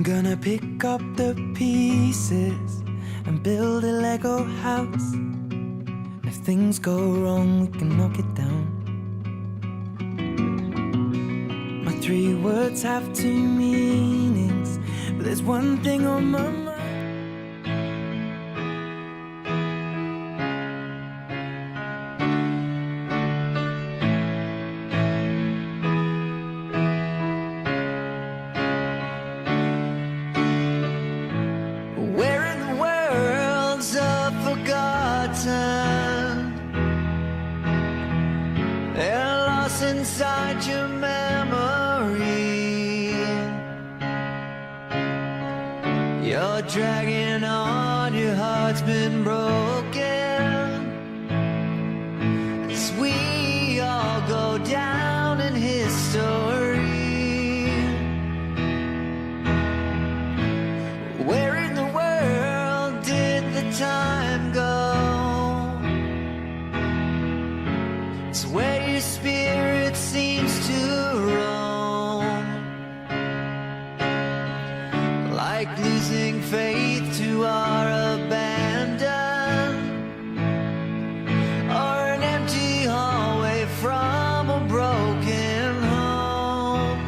gonna pick up the pieces and build a Lego house. And if things go wrong, we can knock it down. My 3 words have 2 meanings, but there's one thing on my mind. They're lost inside your memory. You're dragging on, your heart's been broken. As we all go down in history. Where in the world did the time go? It's where your spirit seems to roam, like losing faith to our abandon, or an empty hallway from a broken home.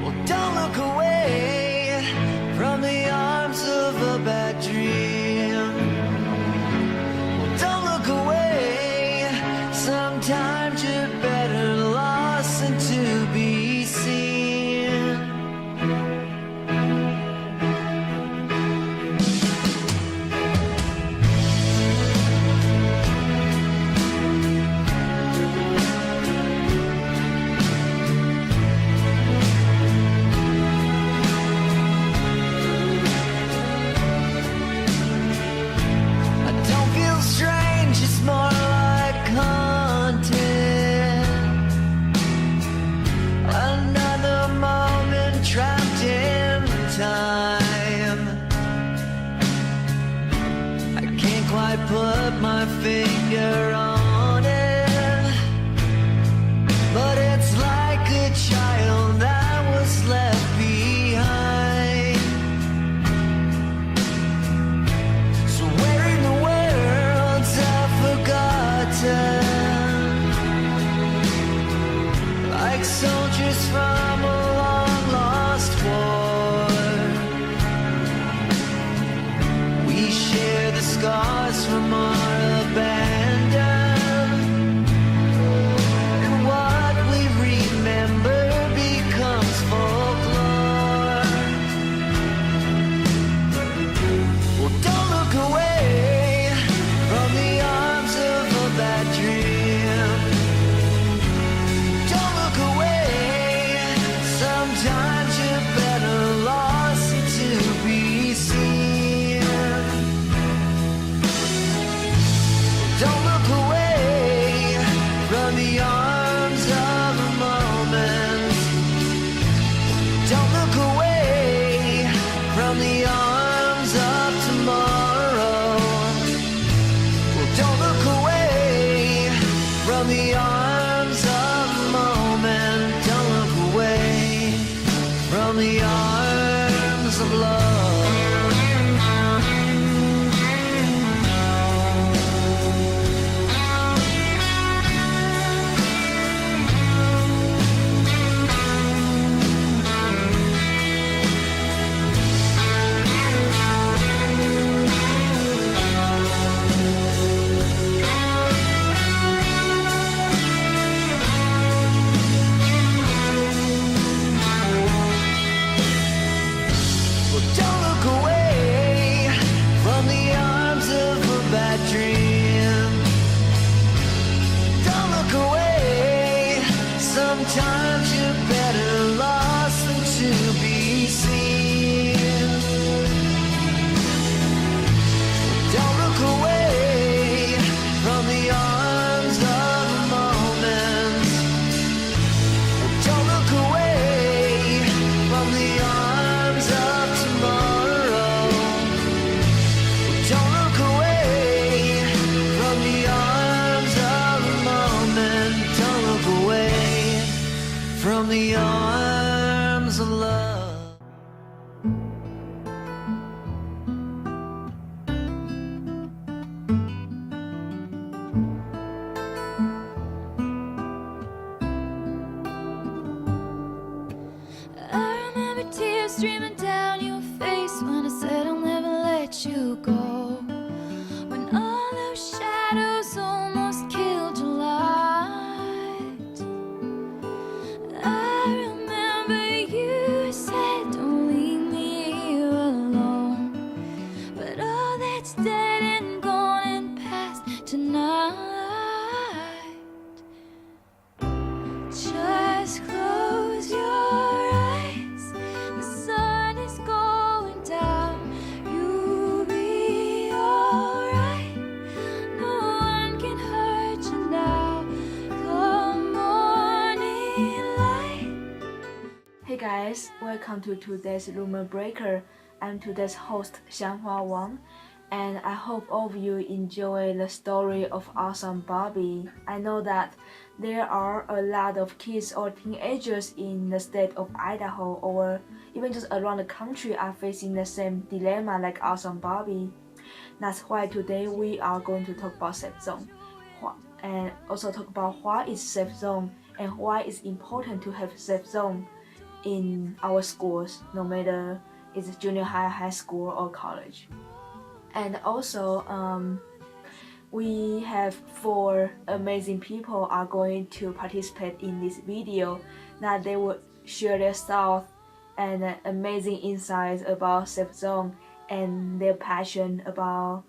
Well, don't look away from the arms of a bad dream. Sometimes you're better lost than to be seen. I don't feel strange, it's more like another moment trapped in time. I can't quite put my finger on it, but it's like a child that was left behind. So where in the world's I've forgotten? Like soldiers from a long-lost war, we share the scars from our abandon, and what we remember becomes folklore. Well, don't look away from the arms of a bad dream. Sometimes you're better lost than to be seen. guys, welcome to today's Rumor Breaker. I'm today's host Hsiang-Hua, and I hope all of you enjoy the story of awesome Bobby. I know that there are a lot of kids or teenagers in the state of Idaho or even just around the country are facing the same dilemma like awesome Bobby. That's why today we are going to talk about safe zone and also talk about what is safe zone and why it's important to have safe zone in our schools, no matter it's junior high, high school, or college. And also, we have 4 amazing people are going to participate in this video that they will share their thoughts and amazing insights about safe zone and their passion about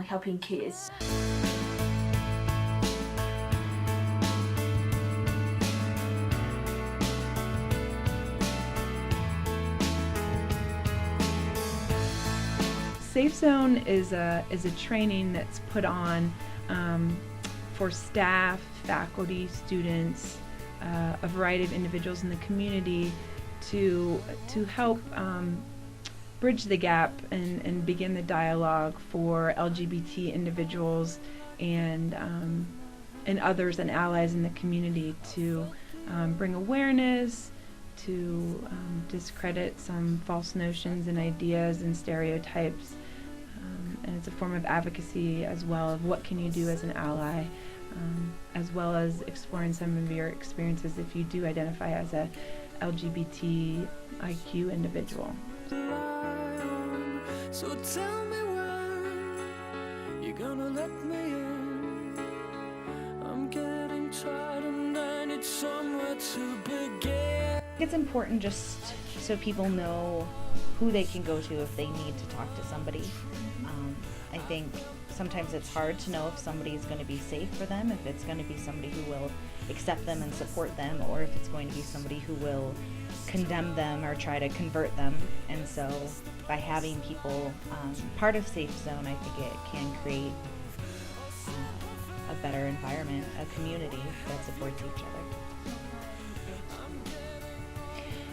helping kids. Safe Zone is a training that's put on for staff, faculty, students, a variety of individuals in the community to help bridge the gap and begin the dialogue for LGBT individuals and others and allies in the community to bring awareness, to discredit some false notions and ideas and stereotypes. And it's a form of advocacy as well of what can you do as an ally, as well as exploring some of your experiences if you do identify as a LGBTIQ individual. So tell me when you're gonna let me in. I'm getting tired and I need somewhere to begin. It's important just so people know who they can go to if they need to talk to somebody. I think sometimes it's hard to know if somebody is going to be safe for them, if it's going to be somebody who will accept them and support them, or if it's going to be somebody who will condemn them or try to convert them. And so by having people part of Safe Zone, I think it can create a better environment, a community that supports each other.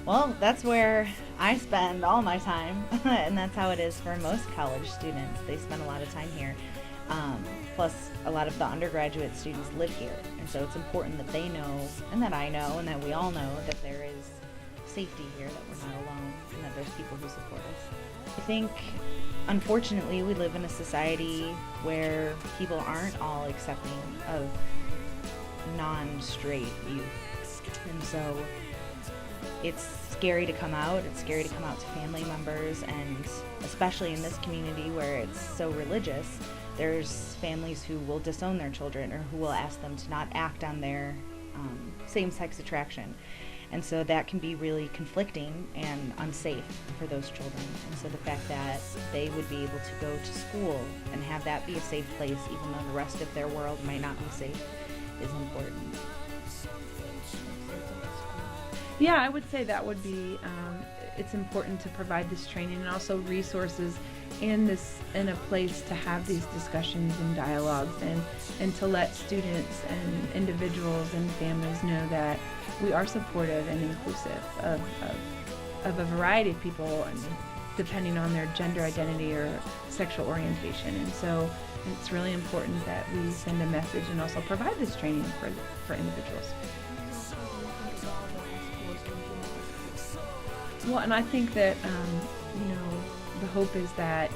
Well, that's where I spend all my time, and that's how it is for most college students. They spend a lot of time here. Plus, a lot of the undergraduate students live here, and so it's important that they know, and that I know, and that we all know that there is safety here, that we're not alone, and that there's people who support us. I think, unfortunately, we live in a society where people aren't all accepting of non-straight youth, and so it's scary to come out. It's scary to come out to family members, and especially in this community where it's so religious, there's families who will disown their children or who will ask them to not act on their same-sex attraction. And so that can be really conflicting and unsafe for those children. And so the fact that they would be able to go to school and have that be a safe place, even though the rest of their world might not be safe, is important. Yeah, I would say that would be, it's important to provide this training and also resources in a place to have these discussions and dialogues and to let students and individuals and families know that we are supportive and inclusive of a variety of people, and depending on their gender identity or sexual orientation. And so it's really important that we send a message and also provide this training for individuals. Well, and I think that, the hope is that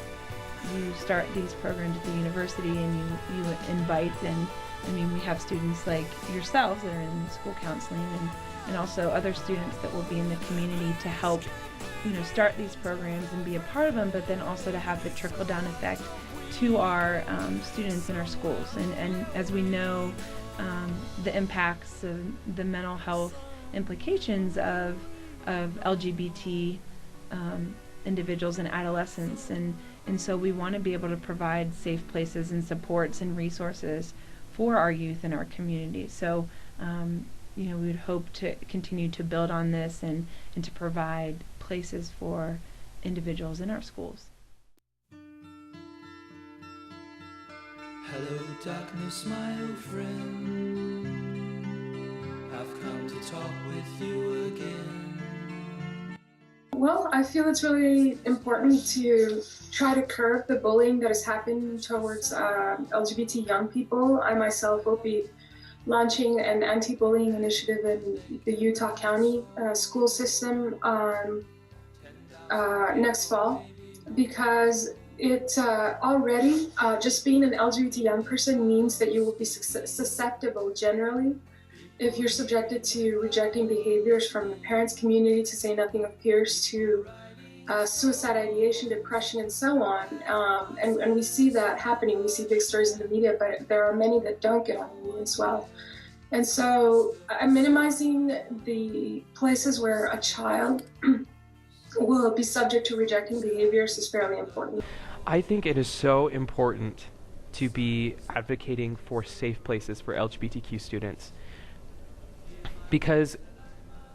you start these programs at the university and you invite, and we have students like yourselves that are in school counseling and also other students that will be in the community to help, start these programs and be a part of them, but then also to have the trickle-down effect to our students in our schools. And as we know, the impacts of the mental health implications of LGBT individuals and adolescents, and so we want to be able to provide safe places and supports and resources for our youth in our community. So we would hope to continue to build on this and to provide places for individuals in our schools. Hello darkness, my old friend, I've come to talk with you again. Well, I feel it's really important to try to curb the bullying that has happened towards LGBT young people. I myself will be launching an anti-bullying initiative in the Utah County school system next fall, because it already, just being an LGBT young person means that you will be susceptible generally if you're subjected to rejecting behaviors from the parents' community, to say nothing of peers, to suicide ideation, depression, and so on. And we see that happening. We see big stories in the media, but there are many that don't get on the media as well. And so minimizing the places where a child will be subject to rejecting behaviors is fairly important. I think it is so important to be advocating for safe places for LGBTQ students. Because,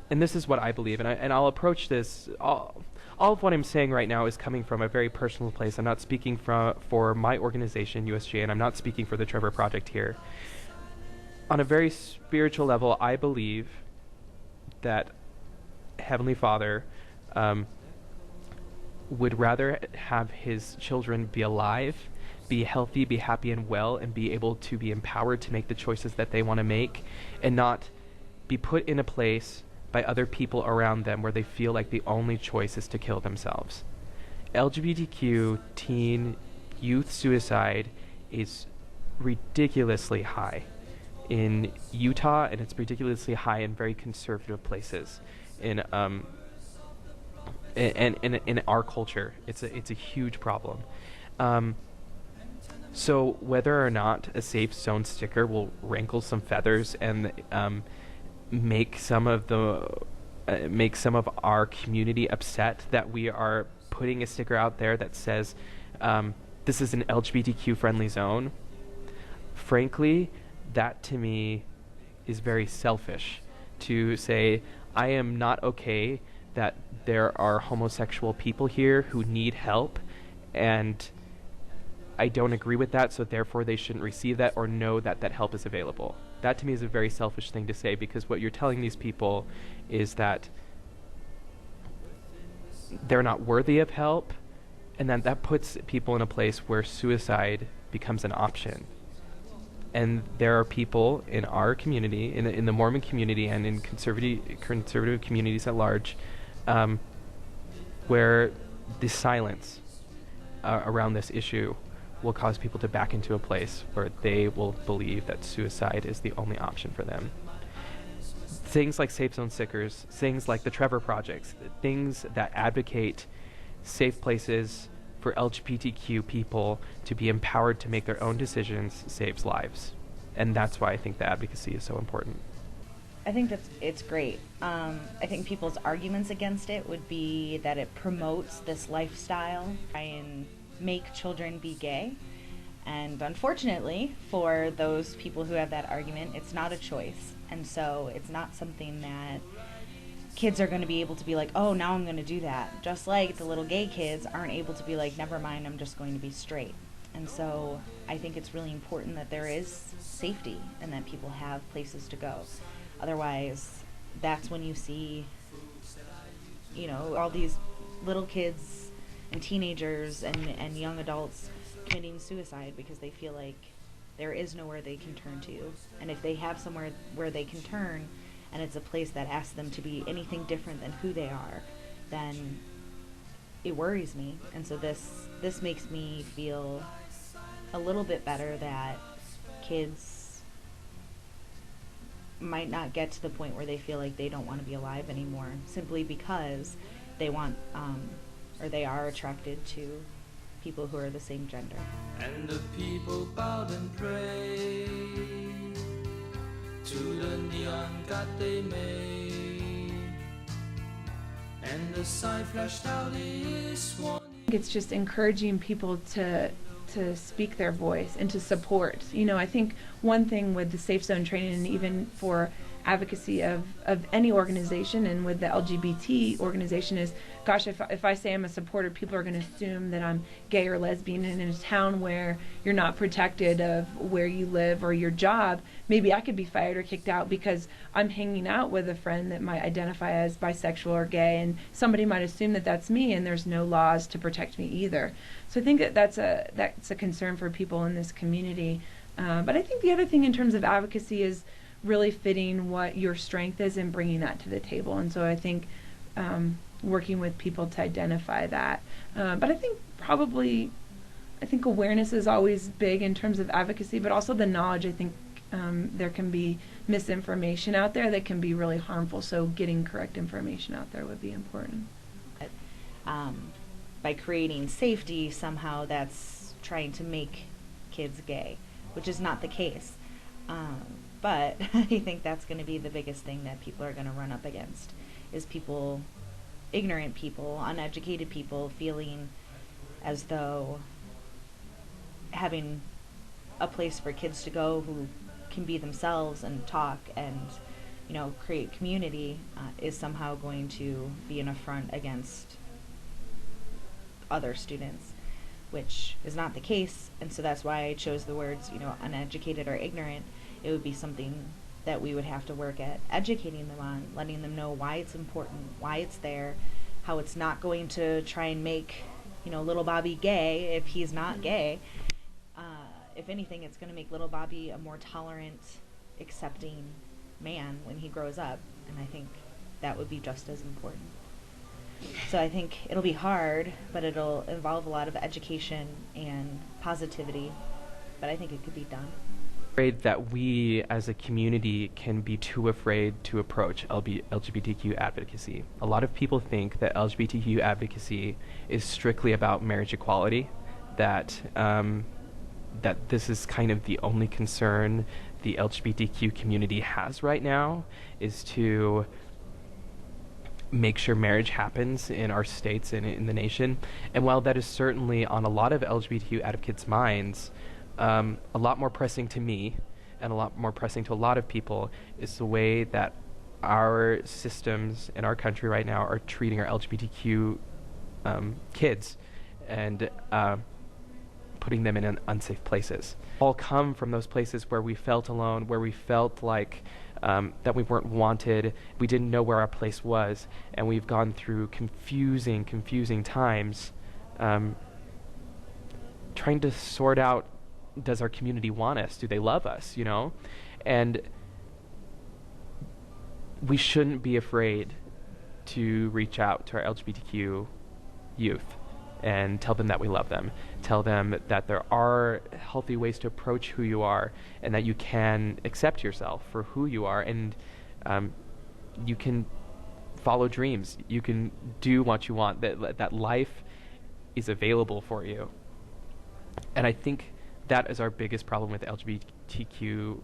and this is what I believe, and I'll approach this, all of what I'm saying right now is coming from a very personal place. I'm not speaking for my organization, USGA, and I'm not speaking for the Trevor Project here. On a very spiritual level, I believe that Heavenly Father would rather have his children be alive, be healthy, be happy and well, and be able to be empowered to make the choices that they want to make, and not be put in a place by other people around them where they feel like the only choice is to kill themselves. LGBTQ teen youth suicide is ridiculously high in Utah, and it's ridiculously high in very conservative places. In our culture, it's a huge problem. So whether or not a safe zone sticker will rankle some feathers and make some of our community upset that we are putting a sticker out there that says this is an LGBTQ friendly zone, frankly, that to me is very selfish. To say, I am not okay that there are homosexual people here who need help, and I don't agree with that, so therefore they shouldn't receive that or know that that help is available. That to me is a very selfish thing to say, because what you're telling these people is that they're not worthy of help, and then that puts people in a place where suicide becomes an option. And there are people in our community, in the Mormon community, and in conservative communities at large, where the silence around this issue will cause people to back into a place where they will believe that suicide is the only option for them. Things like safe zone stickers, things like the Trevor Projects, things that advocate safe places for LGBTQ people to be empowered to make their own decisions, saves lives. And that's why I think the advocacy is so important. I think it's great. I think people's arguments against it would be that it promotes this lifestyle and make children be gay. And unfortunately, for those people who have that argument, it's not a choice. And so it's not something that kids are going to be able to be like, oh, now I'm going to do that. Just like the little gay kids aren't able to be like, never mind, I'm just going to be straight. And so I think it's really important that there is safety and that people have places to go. Otherwise, that's when you see, you know, all these little kids and teenagers and young adults committing suicide because they feel like there is nowhere they can turn to. And if they have somewhere where they can turn, and it's a place that asks them to be anything different than who they are, then it worries me. And so this makes me feel a little bit better that kids might not get to the point where they feel like they don't want to be alive anymore, simply because they want or they are attracted to people who are the same gender. And the people bowed and prayed to the neon god they made, and the sign flashed out its warning. It's just encouraging people to speak their voice and to support. You know, I think one thing with the safe zone training, and even for advocacy of any organization, and with the LGBT organization, is, gosh, if I say I'm a supporter, people are going to assume that I'm gay or lesbian, and in a town where you're not protected of where you live or your job, maybe I could be fired or kicked out because I'm hanging out with a friend that might identify as bisexual or gay, and somebody might assume that that's me, and there's no laws to protect me either. So I think that's a concern for people in this community. But I think the other thing in terms of advocacy is really fitting what your strength is and bringing that to the table. And so I think working with people to identify that. But I think awareness is always big in terms of advocacy, but also the knowledge. I think there can be misinformation out there that can be really harmful, so getting correct information out there would be important. By creating safety, somehow that's trying to make kids gay, which is not the case. But I think that's going to be the biggest thing that people are going to run up against, is people, ignorant people, uneducated people, feeling as though having a place for kids to go who can be themselves and talk and, you know, create community is somehow going to be an affront against other students, which is not the case. And so that's why I chose the words, you know, uneducated or ignorant. It would be something that we would have to work at educating them on, letting them know why it's important, why it's there, how it's not going to try and make, you know, little Bobby gay if he's not gay. If anything, it's going to make little Bobby a more tolerant, accepting man when he grows up, and I think that would be just as important. So I think it'll be hard, but it'll involve a lot of education and positivity, but I think it could be done. Afraid that we as a community can be too afraid to approach LGBTQ advocacy. A lot of people think that LGBTQ advocacy is strictly about marriage equality, that this is kind of the only concern the LGBTQ community has right now, is to make sure marriage happens in our states and in the nation. And while that is certainly on a lot of LGBTQ advocates' minds, a lot more pressing to me and a lot more pressing to a lot of people is the way that our systems in our country right now are treating our LGBTQ kids and putting them in unsafe places. All come from those places where we felt alone, where we felt like that we weren't wanted, we didn't know where our place was, and we've gone through confusing times trying to sort out, does our community want us? Do they love us, you know? And we shouldn't be afraid to reach out to our LGBTQ youth and tell them that we love them. Tell them that there are healthy ways to approach who you are, and that you can accept yourself for who you are, and you can follow dreams. You can do what you want, that life is available for you. And I think that is our biggest problem with LGBTQ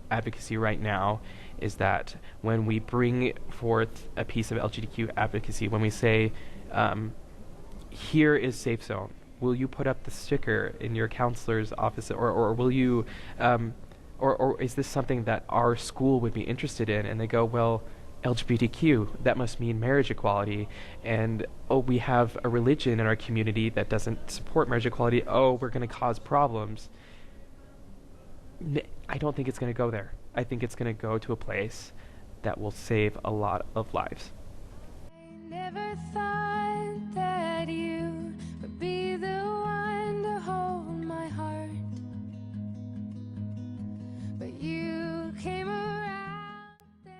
advocacy right now, is that when we bring forth a piece of LGBTQ advocacy, when we say, here is Safe Zone, will you put up the sticker in your counselor's office, or will you, or is this something that our school would be interested in? And they go, well, LGBTQ, that must mean marriage equality, and oh, we have a religion in our community that doesn't support marriage equality, oh, we're going to cause problems. I don't think it's going to go there. I think it's going to go to a place that will save a lot of lives. I never thought that you would be the one to hold my heart, but you came around.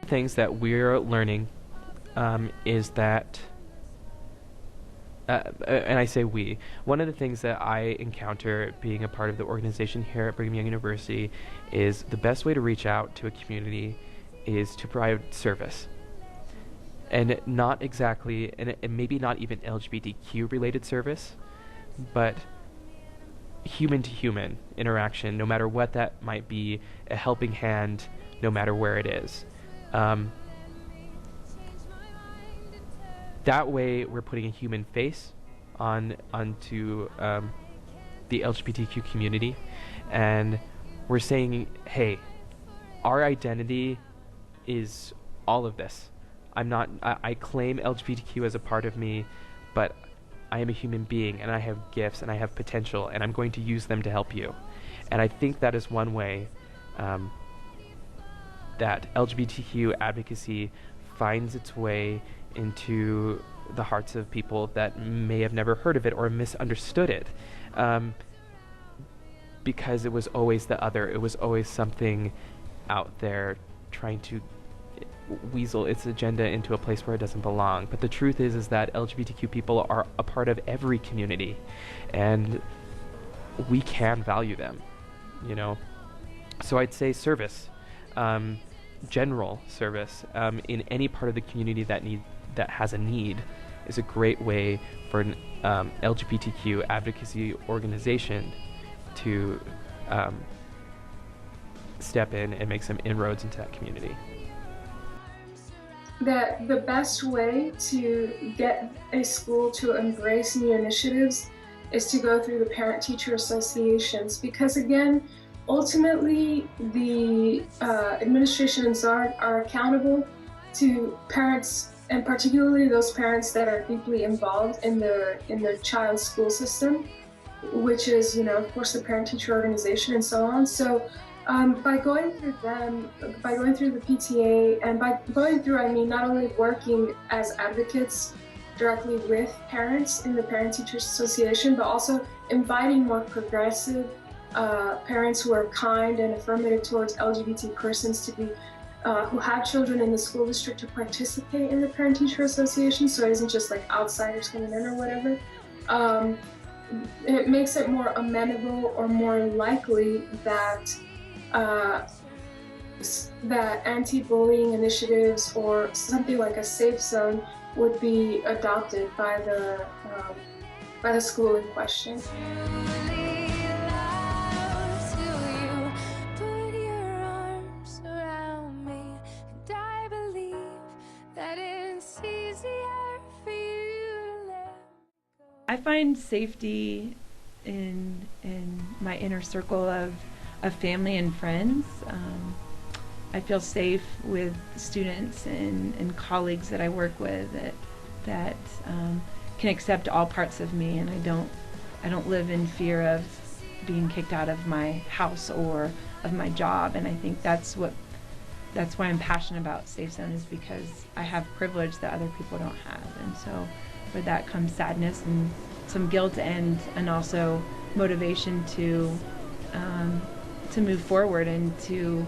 Things that we're learning is that, and I say we, one of the things that I encounter being a part of the organization here at Brigham Young University is the best way to reach out to a community is to provide service. And not exactly, and maybe not even LGBTQ related service, but human to human interaction, no matter what that might be, a helping hand, no matter where it is. That way we're putting a human face onto the LGBTQ community, and we're saying, hey, our identity is all of this. I claim LGBTQ as a part of me, but I am a human being, and I have gifts, and I have potential, and I'm going to use them to help you. And I think that is one way that LGBTQ advocacy finds its way into the hearts of people that may have never heard of it or misunderstood it. Because it was always the other. It was always something out there trying to weasel its agenda into a place where it doesn't belong. But the truth is that LGBTQ people are a part of every community, and we can value them, you know? So I'd say service, general service, in any part of the community that has a need is a great way for an LGBTQ advocacy organization to step in and make some inroads into that community. That the best way to get a school to embrace new initiatives is to go through the parent-teacher associations, because again, ultimately the administration and SARD are accountable to parents, and particularly those parents that are deeply involved in their child's school system, which is, you know, of course, the parent-teacher organization and so on. So by going through them, by going through the PTA, and by going through, I mean, not only working as advocates directly with parents in the Parent-Teacher Association, but also inviting more progressive parents who are kind and affirmative towards LGBT persons to be, who have children in the school district, to participate in the Parent-Teacher Association, so it isn't just like outsiders coming in or whatever. It makes it more amenable or more likely that that anti-bullying initiatives or something like a safe zone would be adopted by the school in question. I find safety in my inner circle of family and friends. I feel safe with students and colleagues that I work with that can accept all parts of me, and I don't live in fear of being kicked out of my house or of my job. And I think that's why I'm passionate about Safe Zone, is because I have privilege that other people don't have. And so with that comes sadness and some guilt and also motivation to move forward and to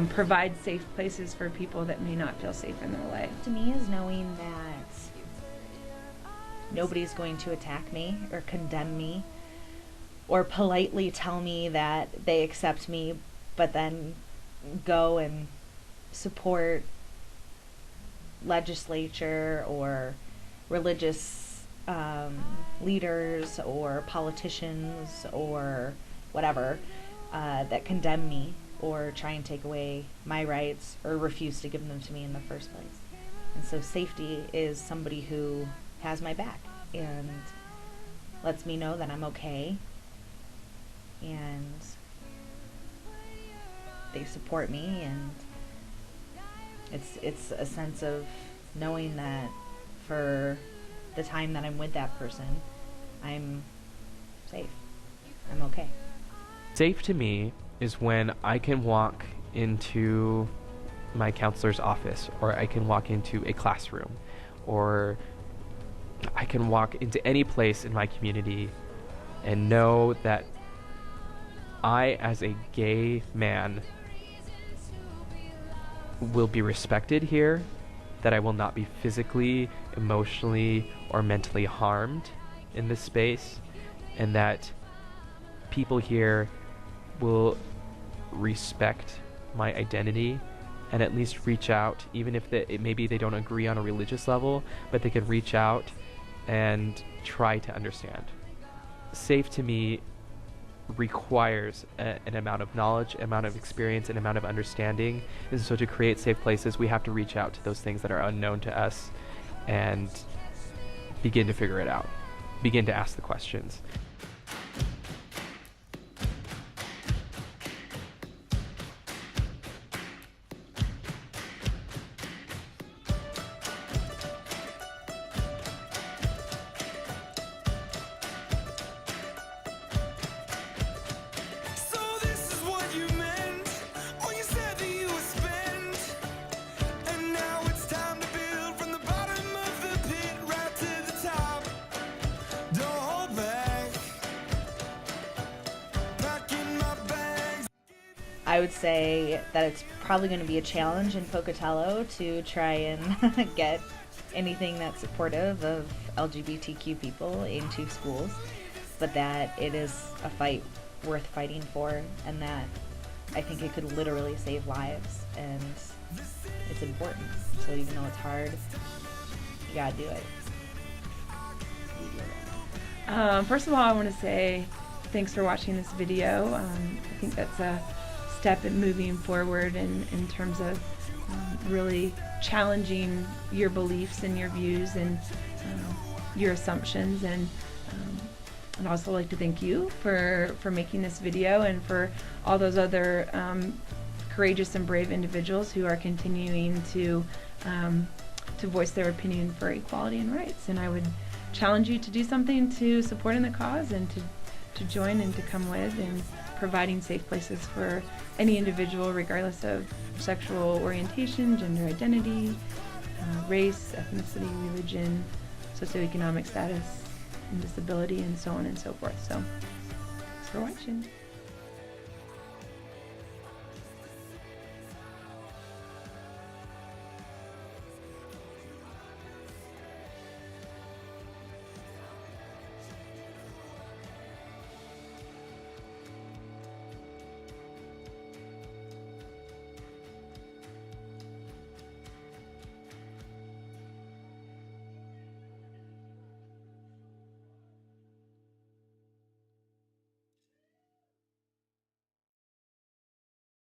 provide safe places for people that may not feel safe in their life. To me is knowing that nobody's going to attack me or condemn me or politely tell me that they accept me, but then go and support legislature or religious leaders or politicians or whatever that condemn me or try and take away my rights or refuse to give them to me in the first place. And so safety is somebody who has my back and lets me know that I'm okay, and they support me, and it's a sense of knowing that for the time that I'm with that person, I'm safe. I'm okay. Safe to me is when I can walk into my counselor's office, or I can walk into a classroom, or I can walk into any place in my community and know that I, as a gay man, will be respected here, that I will not be physically, emotionally, or mentally harmed in this space, and that people here will respect my identity and at least reach out, even if maybe they don't agree on a religious level, but they can reach out and try to understand. Safe to me requires an amount of knowledge, amount of experience, and amount of understanding. And so to create safe places, we have to reach out to those things that are unknown to us and begin to figure it out, begin to ask the questions. I would say that it's probably going to be a challenge in Pocatello to try and get anything that's supportive of LGBTQ people into schools, but that it is a fight worth fighting for, and that I think it could literally save lives, and it's important. So even though it's hard, you gotta do it. First of all, I want to say thanks for watching this video. I think that's a step in moving forward in terms of really challenging your beliefs and your views and your assumptions. And I'd also like to thank you for making this video, and for all those other courageous and brave individuals who are continuing to voice their opinion for equality and rights. And I would challenge you to do something to support in the cause, and to join and to come with in providing safe places for any individual, regardless of sexual orientation, gender identity, race, ethnicity, religion, socioeconomic status, and disability, and so on and so forth. So thanks for watching.